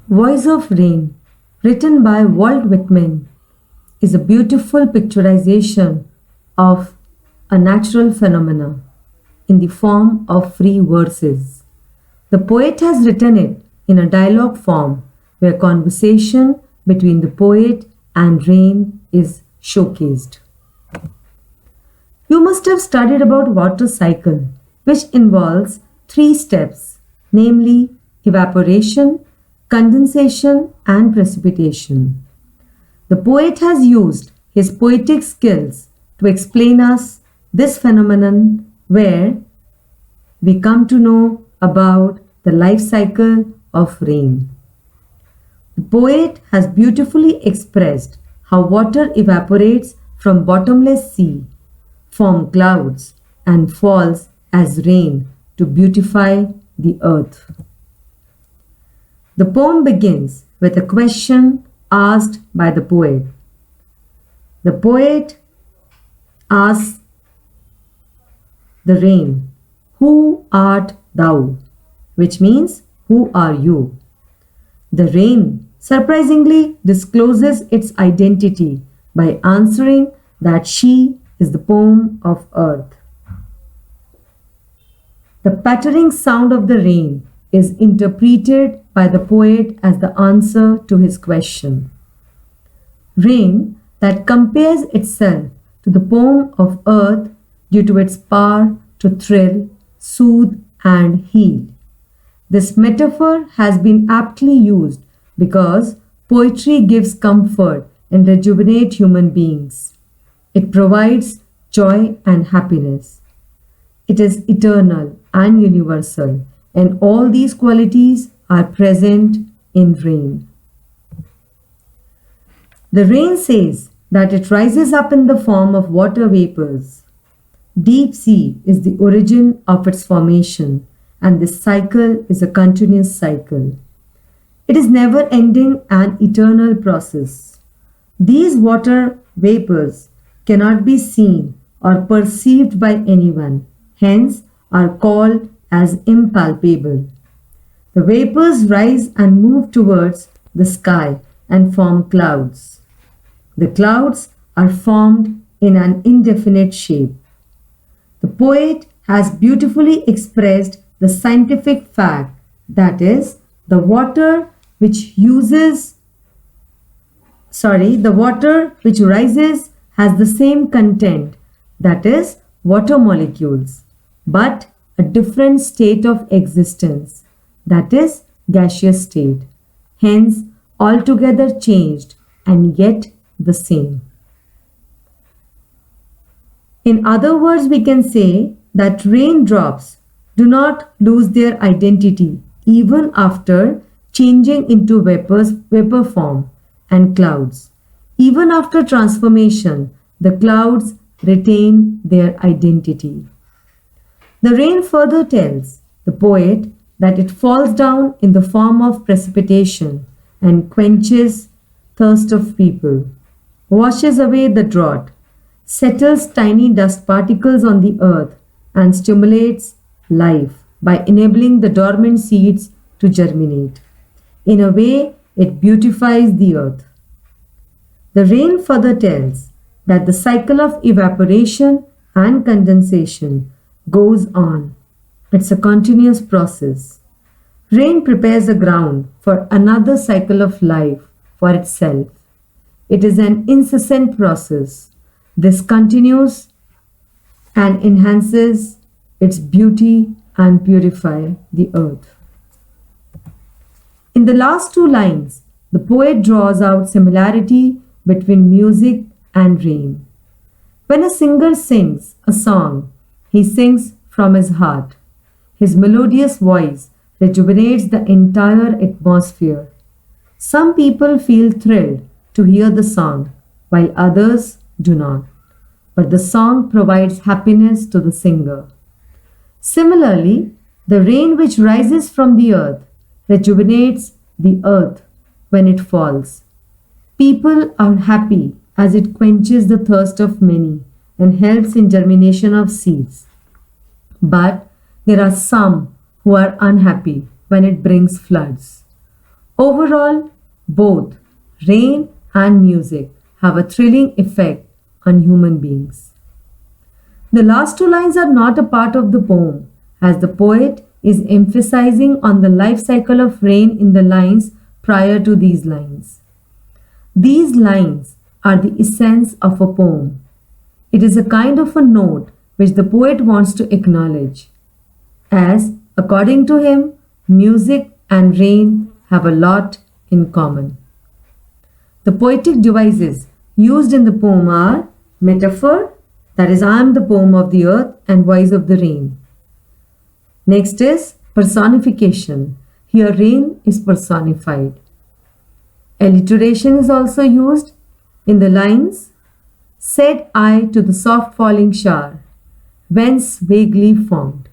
Voice of Rain, written by Walt Whitman, is a beautiful picturization of a natural phenomena in the form of free verses. The poet has written it in a dialogue form where conversation between the poet and rain is showcased. You must have studied about water cycle, which involves three steps, namely evaporation, condensation, and precipitation. The poet has used his poetic skills to explain us this phenomenon where we come to know about the life cycle of rain. The poet has beautifully expressed how water evaporates from bottomless sea, form clouds, and falls as rain to beautify the earth. The poem begins with a question asked by the poet. The poet asks the rain, "Who art thou?" which means, "Who are you?" The rain surprisingly discloses its identity by answering that she is the poem of earth. The pattering sound of the rain is interpreted by the poet as the answer to his question. Rain that compares itself to the poem of earth due to its power to thrill, soothe, and heal. This metaphor has been aptly used because poetry gives comfort and rejuvenates human beings. It provides joy and happiness. It is eternal and universal, and all these qualities are present in rain. The rain says that it rises up in the form of water vapors. Deep sea is the origin of its formation, and this cycle is a continuous cycle. It is never ending and eternal process. These water vapors cannot be seen or perceived by anyone, hence are called as impalpable. The vapors rise and move towards the sky and form clouds. The clouds are formed in an indefinite shape. The poet has beautifully expressed the scientific fact that is, the water the water which rises has the same content, that is, water molecules, but a different state of existence, that is, gaseous state, hence altogether changed and yet the same. In other words, we can say that raindrops do not lose their identity even after changing into vapor form and clouds. Even after transformation, the clouds retain their identity. The rain further tells the poet that it falls down in the form of precipitation and quenches thirst of people, washes away the drought, settles tiny dust particles on the earth, and stimulates life by enabling the dormant seeds to germinate. In a way, it beautifies the earth. The rain further tells that the cycle of evaporation and condensation goes on. It's a continuous process. Rain prepares the ground for another cycle of life for itself. It is an incessant process. This continues and enhances its beauty and purify the earth. In the last two lines, the poet draws out similarity between music and rain. When a singer sings a song, he sings from his heart. His melodious voice rejuvenates the entire atmosphere. Some people feel thrilled to hear the song, while others do not. But the song provides happiness to the singer. Similarly, the rain which rises from the earth rejuvenates the earth when it falls. People are happy as it quenches the thirst of many and helps in germination of seeds. But there are some who are unhappy when it brings floods. Overall, both rain and music have a thrilling effect on human beings. The last two lines are not a part of the poem, as the poet is emphasizing on the life cycle of rain in the lines prior to these lines. These lines are the essence of a poem. It is a kind of a note which the poet wants to acknowledge, as, according to him, music and rain have a lot in common. The poetic devices used in the poem are metaphor, that is, I am the poem of the earth and voice of the rain. Next is personification. Here, rain is personified. Alliteration is also used in the lines, said I to the soft falling shower, whence vaguely formed.